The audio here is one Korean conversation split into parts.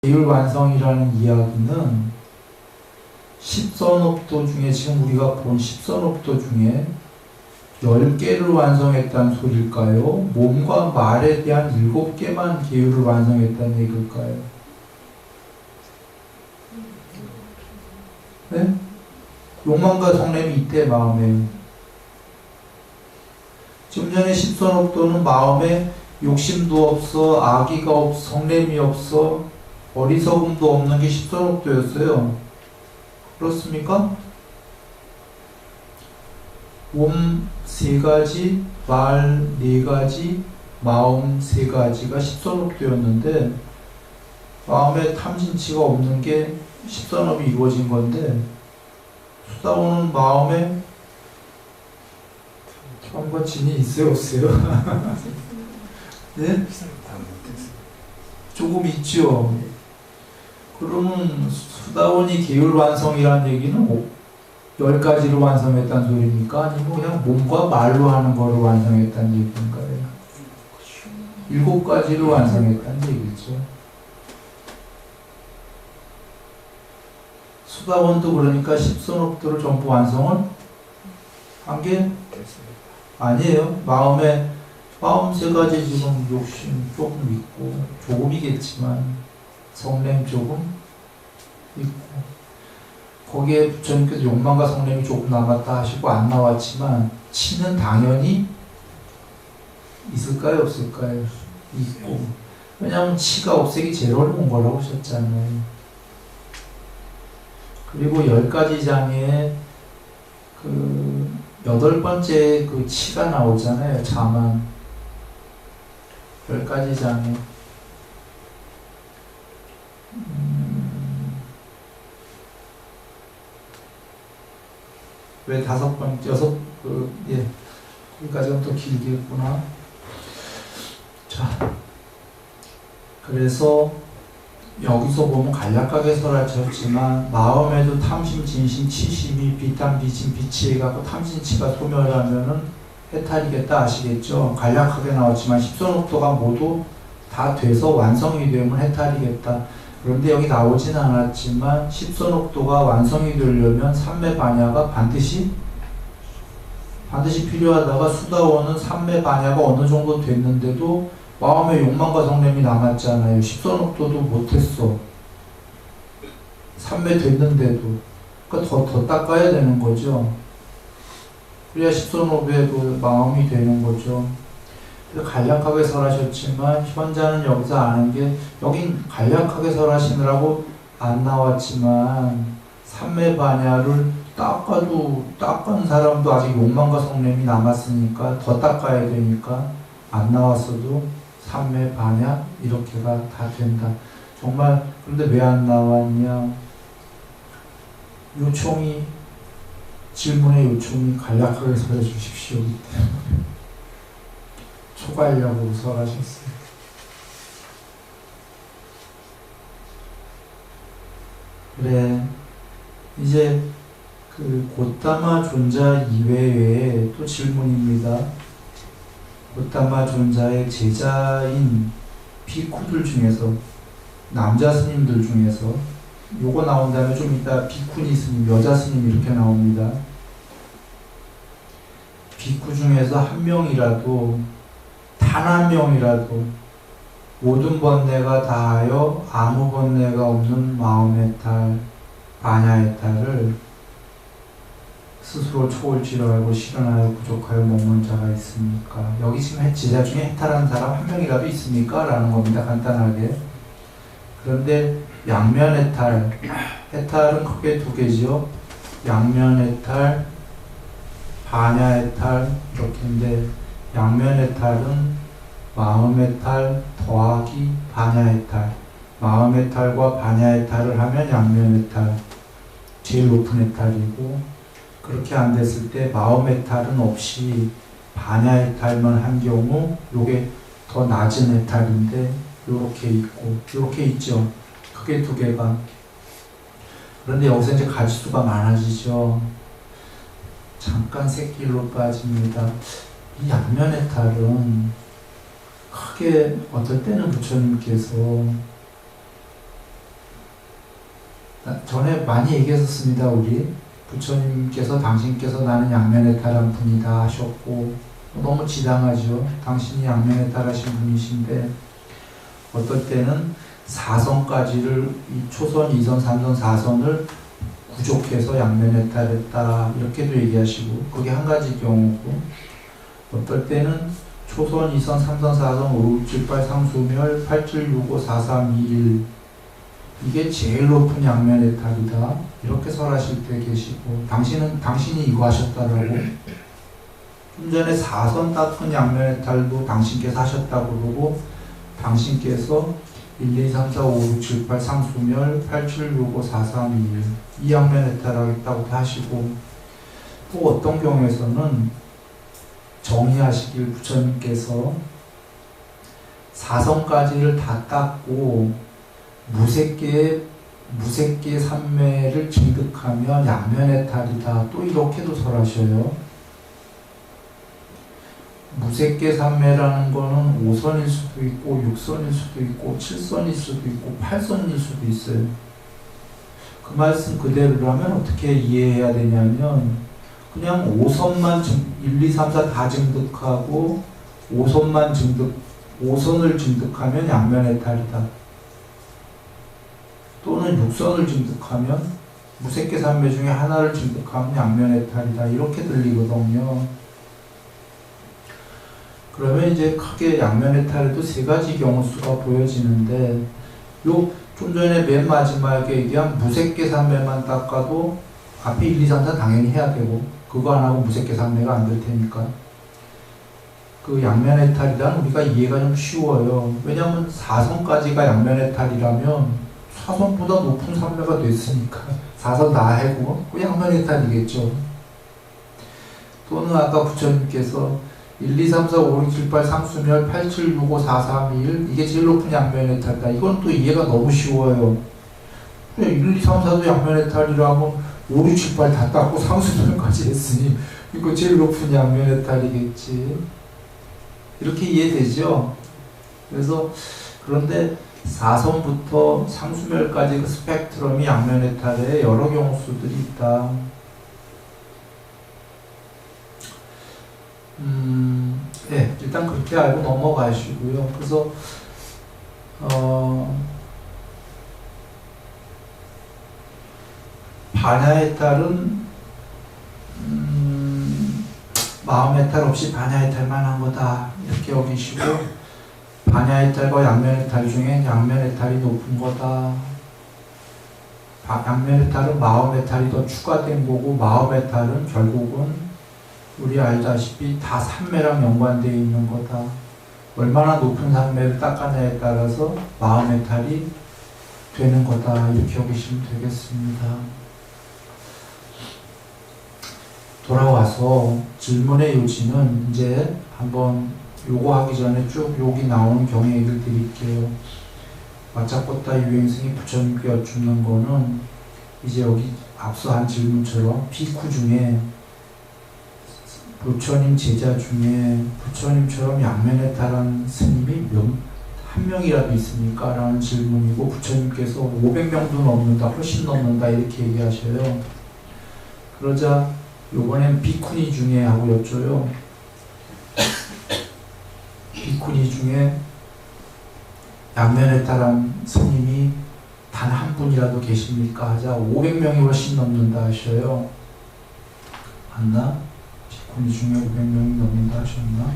계율완성이라는 이야기는 십선업도 중에 지금 우리가 본 십선업도 중에 10개를 완성했다는 소리일까요? 몸과 말에 대한 7개만 계율을 완성했다는 얘기일까요? 네? 욕망과 성냄이 있대 마음에. 좀 전에 십선업도는 마음에 욕심도 없어, 악의가 없어, 성냄이 없어, 어리석음도 없는 게 십선업도였어요. 그렇습니까? 몸 3가지, 말 4가지, 마음 3가지가 십선업도였는데 마음에 탐진치가 없는 게 십선업이 이루어진 건데 수다원은 마음에 탐과 진이 있어요, 없어요? 네? 조금 있죠. 그러면 수다원이 계율완성이라는 얘기는 10가지로 완성했다는 소리입니까? 아니면 그냥 몸과 말로 하는 거를 완성했다는 얘기인가요? 7가지로 완성했다는 얘기죠. 수다원도 그러니까 십선업도를 전부 완성을 한 게 아니에요. 마음 3가지 지금 욕심 조금 있고, 조금이겠지만 성냄 조금 있고, 거기에 부처님께서 욕망과 성냄이 조금 남았다 하시고 안 나왔지만 치는 당연히 있을까요, 없을까요? 있고. 왜냐하면 치가 없애기 제일 어려운 거라고 하셨잖아요. 그리고 10가지 장에 그 8번째 그 치가 나오잖아요. 자만. 10가지 장에 왜 5번째, 6, 예, 거기까지는 또 길게 했구나. 자, 그래서 여기서 보면 간략하게 설하셨지만 마음에도 탐심, 진심, 치심이 비탐, 비진, 비치해 갖고 탐진치가 소멸하면은 해탈이겠다 아시겠죠? 간략하게 나왔지만 십선업도가 모두 다 돼서 완성이 되면 해탈이겠다. 그런데 여기 나오진 않았지만 십선업도가 완성이 되려면 삼매반야가 반드시 필요하다가 수다원은 삼매반야가 어느 정도 됐는데도 마음의 욕망과 성냄이 남았잖아요. 십선업도도 못했어. 삼매 됐는데도. 그러니까 더 닦아야 되는 거죠. 그래야 십선업의 그 마음이 되는 거죠. 간략하게 설하셨지만 현자는 여기서 아는 게, 여긴 간략하게 설하시느라고 안 나왔지만 삼매반야를 닦은 사람도 아직 욕망과 성냄이 남았으니까 더 닦아야 되니까 안 나왔어도 삼매반야 이렇게가 다 된다. 정말. 그런데 왜 안 나왔냐? 질문의 요청이 간략하게 설해 주십시오 때문에 초과하려고 설하셨어요. 그래, 이제 그 고타마 존자 이외에 또 질문입니다. 고타마 존자의 제자인 비쿠들 중에서, 남자 스님들 중에서, 요거 나온 다음에 좀 이따 비쿠니 스님, 여자 스님 이렇게 나옵니다. 비쿠 중에서 한 명이라도, 단 한 명이라도 모든 번뇌가 다하여 아무 번뇌가 없는 마음의 탈, 반야의 탈을 스스로 초월지로 알고 실현하여 부족하여 머문 자가 있습니까? 여기 지금 제자 중에 해탈한 사람 한 명이라도 있습니까? 라는 겁니다. 간단하게. 그런데 양면 해탈은 크게 2개죠. 양면 해탈, 반야 해탈 이렇게인데, 양면 해탈은 마음 해탈 더하기 반야 해탈, 마음 해탈과 반야 해탈을 하면 양면 해탈, 제일 높은 해탈이고, 그렇게 안 됐을 때 마음 해탈은 없이 반야 해탈만 한 경우 요게 더 낮은 해탈인데 요렇게 있고 요렇게 있죠. 크게 2개가. 그런데 여기서 이제 가지수가 많아지죠. 잠깐 새길로 빠집니다. 이 양면 해탈은 크게 어떨 때는 부처님께서 전에 많이 얘기했었습니다. 우리 부처님께서 당신께서 나는 양면해탈한 분이다 하셨고 너무 지당하죠. 당신이 양면해탈하신 분이신데 어떨 때는 4선까지를 이 초선, 2선, 3선, 4선을 부족해서 양면해탈했다 이렇게도 얘기하시고 그게 한 가지 경우고 어떨 때는 초선, 2선, 3선, 4선, 5, 6, 7, 8, 상수멸, 8, 7, 6, 5, 4, 3, 2, 1 이게 제일 높은 양면해탈이다 이렇게 설하실 때 계시고 당신이 이거 하셨다라고 좀 전에 4선 닦은 양면해탈도 당신께서 하셨다고 그러고 당신께서 1, 2, 3, 4, 5, 6, 7, 8 상수멸 8, 7, 6, 5, 4, 3, 2, 1 이 양면해탈하겠다고 하시고 또 어떤 경우에서는 정의하시길 부처님께서 4선까지를 다 닦고 무색계의 삼매를 증득하면 양면해탈이다 또 이렇게도 설하셔요. 무색계 삼매라는 거는 5선일 수도 있고 6선일 수도 있고 7선일 수도 있고 8선일 수도 있어요. 그 말씀 그대로라면 어떻게 이해해야 되냐면 그냥 5선만 1, 2, 3, 4 다 증득하고 5선을 증득하면 양면해탈이다. 또는 6선을 증득하면 무색계 삼매 중에 하나를 증득하면 양면해탈이다. 이렇게 들리거든요. 그러면 이제 크게 양면해탈에도 세 가지 경우수가 보여지는데 요 좀 전에 맨 마지막에 얘기한 무색계 삼매만 닦아도 앞에 1, 2, 3, 4 당연히 해야 되고 그거 안 하고 무색계 삼매가 안 될 테니까 그 양면해탈이란 우리가 이해가 좀 쉬워요. 왜냐하면 4선까지가 양면해탈이라면 4선보다 높은 삼매가 됐으니까 4선 다 하고 그 양면해탈이겠죠. 또는 아까 부처님께서 1, 2, 3, 4, 5, 6, 7, 8 상수멸 8, 7, 6, 5, 4, 3, 2, 1 이게 제일 높은 양면해탈이다. 이건 또 이해가 너무 쉬워요. 1, 2, 3, 4도 양면해탈이라면 5, 6, 7, 8 다 닦고 상수멸까지 했으니 이거 제일 높은 양면해탈이겠지. 이렇게 이해되죠? 그래서 그런데 4선부터 상수멸까지 그 스펙트럼이 양면해탈에 여러 경우수들이 있다. 네, 일단 그렇게 알고 넘어가시고요. 그래서 반야해탈은 마음해탈 없이 반야해탈만 한 거다 이렇게 여기시고 반야해탈과 양면해탈 중에 양면해탈이 높은 거다. 양면해탈은 마음해탈이 더 추가된 거고 마음해탈은 결국은 우리 알다시피 다 삼매랑 연관되어 있는 거다. 얼마나 높은 삼매를 닦아냐에 따라서 마음해탈이 되는 거다. 이렇게 여기시면 되겠습니다. 돌아와서 질문의 요지는 이제 한번 요거 하기 전에 쭉 여기 나오는 경외 얘기를 드릴게요. 마차코타 유행승이 부처님께 여쭙는 거는 이제 여기 앞서 한 질문처럼 비쿠 중에 부처님 제자 중에 부처님처럼 양면해탈한 스님이 한 명이라도 있습니까? 라는 질문이고 부처님께서 500명도 넘는다, 훨씬 넘는다 이렇게 얘기하셔요. 그러자 요번엔 비쿠니 중에 하고 여쭤요. 비쿠니 중에 양면해탈한 스님이 단 한 분이라도 계십니까? 하자 500명이 훨씬 넘는다 하셔요. 맞나? 비쿠니 중에 500명이 넘는다 하셨나?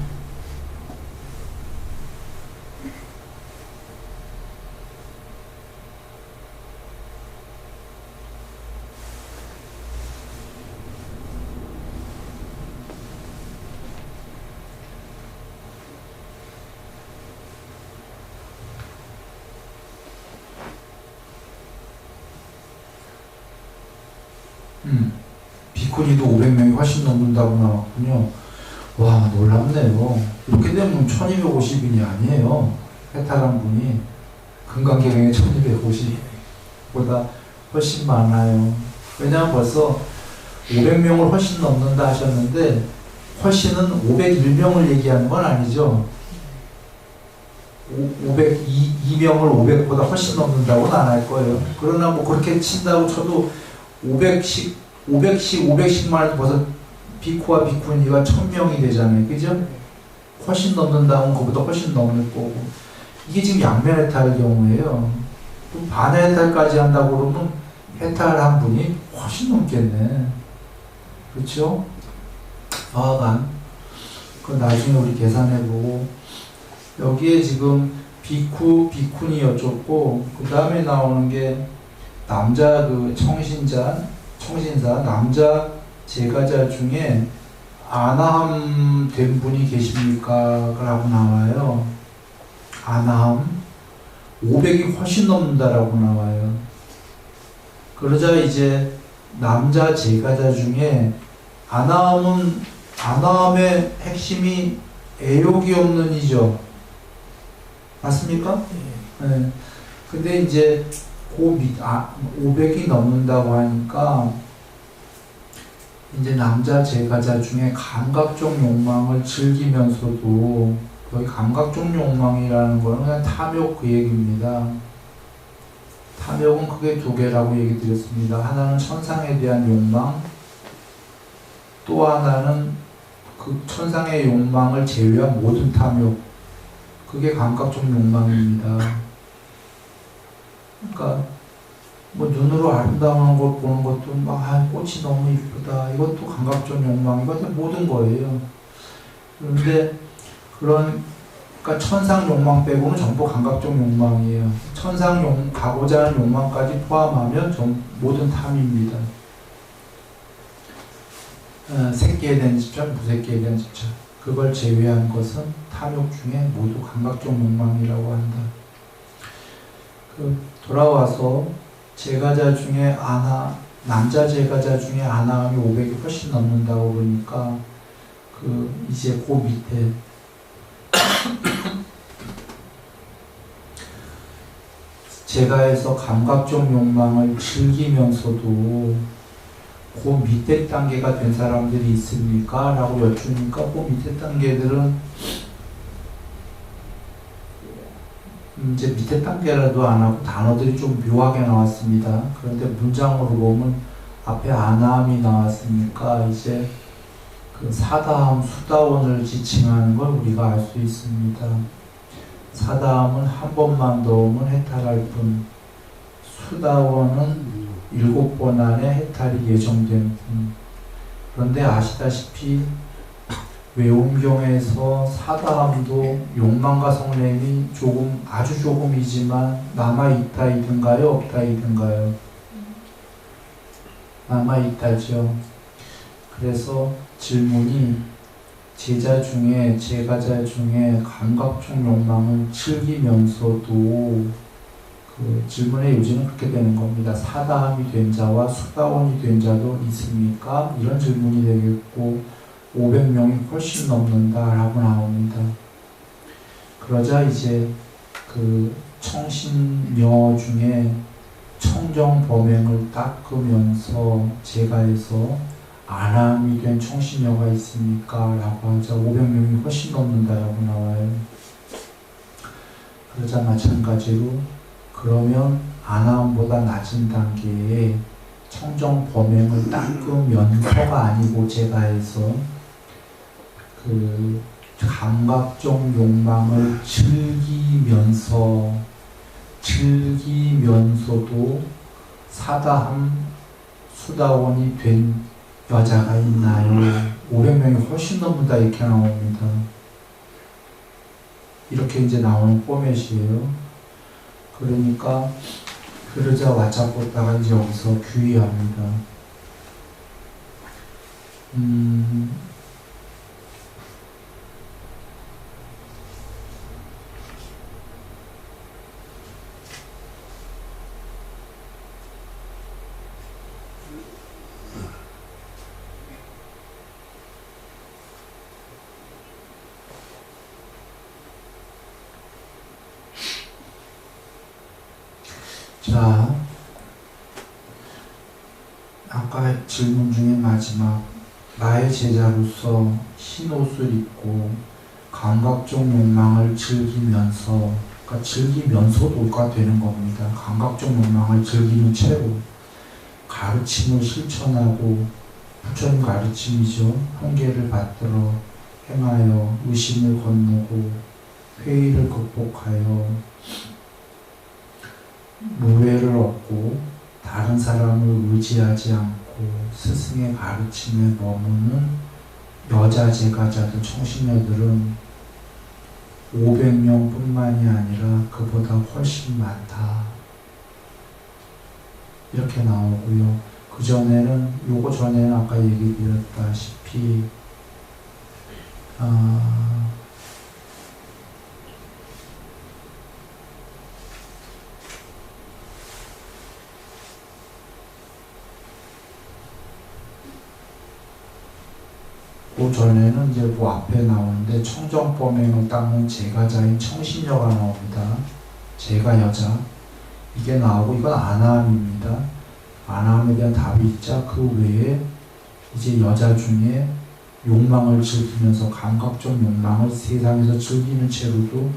비쿠니도 500명이 훨씬 넘는다고 나왔군요. 와, 놀랍네요. 이렇게 되면 1250인이 아니에요. 해탈한 분이 금강경에 1250보다 훨씬 많아요. 왜냐하면 벌써 500명을 훨씬 넘는다 하셨는데 훨씬은 501명을 얘기하는 건 아니죠. 2명을 500보다 훨씬 넘는다고는 안 할 거예요. 그러나 뭐 그렇게 친다고 쳐도 500씩만 해도 벌써 비쿠와 비쿠니가 1000명이 되잖아요. 그죠? 훨씬 넘는다면 그보다 훨씬 넘을 거고. 이게 지금 양면 해탈 경우예요. 반 해탈까지 한다고 그러면 해탈한 분이 훨씬 넘겠네. 그렇죠? 과학안. 그 나중에 우리 계산해보고. 여기에 지금 비쿠, 비쿠니 여쭙고, 그 다음에 나오는 게 남자 그 청신사, 남자 제가자 중에 아나함 된 분이 계십니까? 라고 나와요. 아나함. 500이 훨씬 넘는다라고 나와요. 그러자 이제 남자 제가자 중에 아나함의 핵심이 애욕이 없는 이죠. 맞습니까? 네. 근데 이제 500이 넘는다고 하니까 이제 남자 제가자 중에 감각적 욕망을 즐기면서도, 여기 감각적 욕망이라는 거는 그냥 탐욕 그 얘기입니다. 탐욕은 크게 두 개라고 얘기 드렸습니다. 하나는 천상에 대한 욕망, 또 하나는 그 천상의 욕망을 제외한 모든 탐욕, 그게 감각적 욕망입니다. 그러니까 뭐 눈으로 아름다운 걸 보는 것도 막 꽃이 너무 이쁘다, 이것도 감각적 욕망이고 모든 거예요. 그런데 그러니까 천상 욕망 빼고는 전부 감각적 욕망이에요. 천상 가고자 하는 욕망까지 포함하면 모든 탐입니다. 새끼에 대한 집착, 무새끼에 대한 집착, 그걸 제외한 것은 탐욕 중에 모두 감각적 욕망이라고 한다. 돌아와서 제가자 중에 남자 제가자 중에 아나함이 500이 훨씬 넘는다고 그러니까 이제 그 밑에 제가에서 감각적 욕망을 즐기면서도 그 밑에 단계가 된 사람들이 있습니까? 라고 여쭈니까 그 밑에 단계들은 이제 밑에 단계라도 안 하고 단어들이 좀 묘하게 나왔습니다. 그런데 문장으로 보면 앞에 아나함이 나왔으니까 이제 그 사다함, 수다원을 지칭하는 걸 우리가 알 수 있습니다. 사다함은 한 번만 넣으면 해탈할 뿐, 수다원은 7번 안에 해탈이 예정된 뿐. 그런데 아시다시피 외움경에서 사다함도 욕망과 성냄이 아주 조금이지만 남아있다이든가요, 없다이든가요? 남아있다죠. 그래서 질문이 제가자 중에 감각적 욕망을 즐기면서도 그 질문의 요지는 그렇게 되는 겁니다. 사다함이 된 자와 수다원이 된 자도 있습니까? 이런 질문이 되겠고 500명이 훨씬 넘는다라고 나옵니다. 그러자 이제 그 청신녀 중에 청정 범행을 닦으면서 제가에서 아나함이 된 청신녀가 있습니까? 라고 하자 500명이 훨씬 넘는다라고 나와요. 그러자 마찬가지로 그러면 아나함보다 낮은 단계에 청정 범행을 닦으면서가 아니고 제가에서 그 감각적 욕망을 즐기면서도 사다함, 수다원이 된 여자가 있나요? 500명이 훨씬 넘는다 이렇게 나옵니다. 이렇게 이제 나오는 포맷이에요. 그러니까 그러자 와짜pos다가 이제 여기서 규의합니다. 자, 아까 질문 중에 마지막, 나의 제자로서 흰 옷을 입고 감각적 욕망을 즐기면서, 그러니까 즐기면서도가 되는 겁니다. 감각적 욕망을 즐기는 채로 가르침을 실천하고, 부처님 가르침이죠. 한계를 받들어 행하여 의심을 건너고 회의를 극복하여 무회를 얻고 다른 사람을 의지하지 않고 스승의 가르침에 머무는 여자 제가자들, 청신녀들은 500명 뿐만이 아니라 그보다 훨씬 많다. 이렇게 나오고요. 요거 전에는 아까 얘기 드렸다시피, 그 전에는 이제 그 앞에 나오는데 청정범행을 닦는 제가자인 청신녀가 나옵니다. 제가 여자. 이게 나오고, 이건 아나함입니다. 아나함에 대한 답이 있자 그 외에 이제 여자 중에 욕망을 즐기면서 감각적 욕망을 세상에서 즐기는 채로도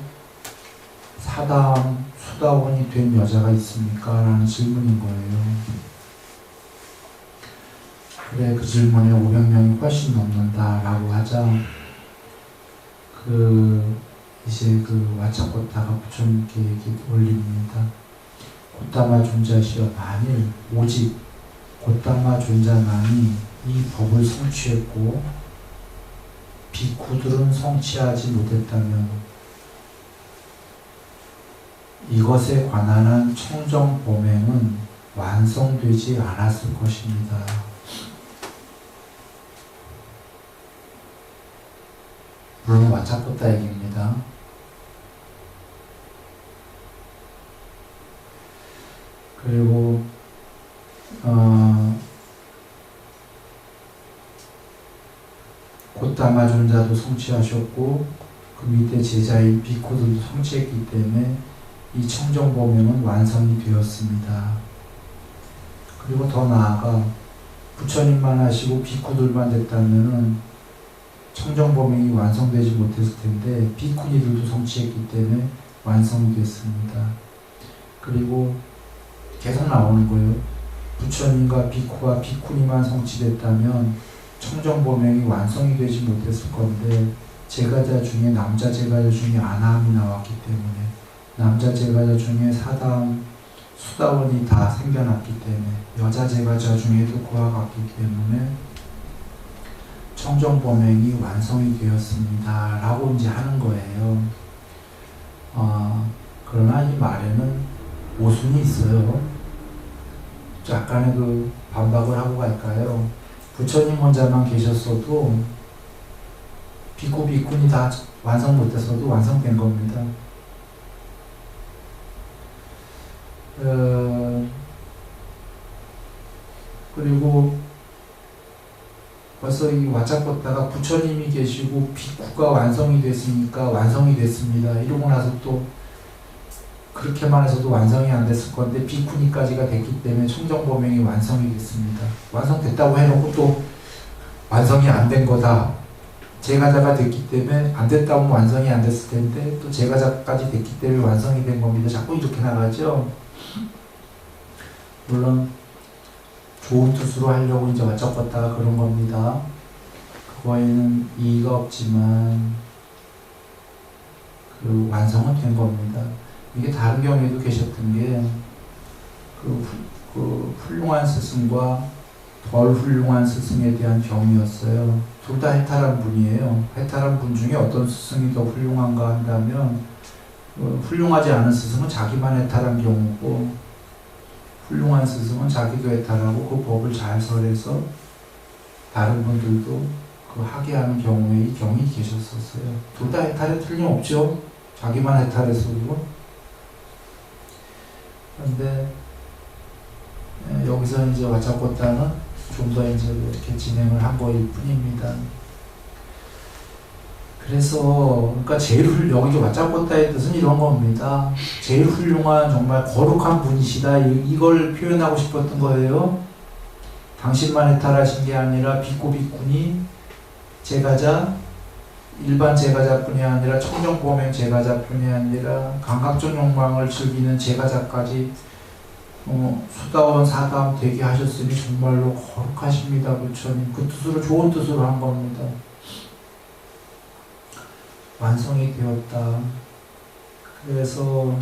사다음, 수다원이 된 여자가 있습니까? 라는 질문인 거예요. 그래, 그 질문에 500명이 훨씬 넘는다 라고 하자 이제 와차코타가 부처님께 얘기 올립니다. 고타마 존자시여, 만일 오직 고타마 존자만이 이 법을 성취했고 비쿠들은 성취하지 못했다면 이것에 관한 청정범행은 완성되지 않았을 것입니다. 물론 와차코타 얘기입니다. 그리고 고타마 존자도 성취하셨고 그 밑에 제자인 비코들도 성취했기 때문에 이 청정범행은 완성이 되었습니다. 그리고 더 나아가 부처님만 하시고 비쿠들만 됐다면은 청정범행이 완성되지 못했을 텐데 비쿠니들도 성취했기 때문에 완성이 됐습니다. 그리고 계속 나오는 거예요. 부처님과 비쿠와 비쿠니만 성취됐다면 청정범행이 완성이 되지 못했을 건데 제가자 중에 남자 제가자 중에 아나함이 나왔기 때문에 남자 제가자 중에 사다음, 수다원이 다 생겨났기 때문에 여자 제가자 중에도 그와 같기 때문에 청정범행이 완성이 되었습니다. 라고 이제 하는 거예요. 그러나 이 말에는 모순이 있어요. 약간의 반박을 하고 갈까요? 부처님 혼자만 계셨어도 비쿠, 비쿠니 다 완성 못했어도 완성된 겁니다. 그리고 벌써 이 와차코타가 부처님이 계시고 비쿠가 완성이 됐으니까 완성이 됐습니다. 이러고 나서 또 그렇게만 해서도 완성이 안 됐을 건데 비쿠니까지가 됐기 때문에 청정범행이 완성이 됐습니다. 완성됐다고 해놓고 또 완성이 안 된 거다. 제가자가 됐기 때문에 안 됐다고 완성이 안 됐을 텐데 또 제가자까지 됐기 때문에 완성이 된 겁니다. 자꾸 이렇게 나가죠. 물론 좋은 뜻으로 하려고 이제 와차코타가 그런 겁니다. 그거에는 이의가 없지만 완성은 된 겁니다. 이게 다른 경우에도 계셨던 게 훌륭한 스승과 덜 훌륭한 스승에 대한 경이었어요. 둘 다 해탈한 분이에요. 해탈한 분 중에 어떤 스승이 더 훌륭한가 한다면 훌륭하지 않은 스승은 자기만 해탈한 경우고 훌륭한 스승은 자기도 해탈하고 그 법을 잘 설해서 다른 분들도 하게 하는 경우에 이 경이 계셨었어요. 둘 다 해탈에 틀림없죠. 자기만 해탈했어도. 그런데 여기서 이제 와차코타는 좀 더 이제 이렇게 진행을 한 거일 뿐입니다. 그래서 그러니까 여기 와차코타의 뜻은 이런 겁니다. 제일 훌륭한 정말 거룩한 분이시다. 이걸 표현하고 싶었던 거예요. 당신만 해탈하신 게 아니라 비쿠 비쿠니 제가자 일반 제가자뿐이 아니라 청정보명 제가자뿐이 아니라 감각적 욕망을 즐기는 제가자까지 수다원 사다음 되게 하셨으니 정말로 거룩하십니다. 부처님. 그 뜻으로 좋은 뜻으로 한 겁니다. 완성이 되었다. 그래서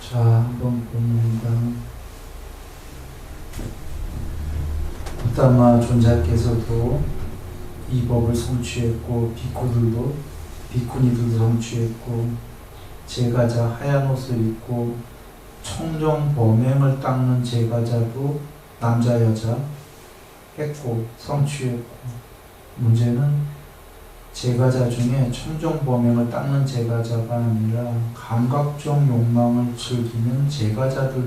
자, 한번 봅니다. 부다마 존자께서도 이 법을 성취했고, 비쿠니들도 성취했고, 제가자 하얀 옷을 입고 청정 범행을 닦는 제가자도 남자 여자 했고 성취했고, 문제는 제가자 중에 청정 범행을 닦는 제가자가 아니라 감각적 욕망을 즐기는 제가자들도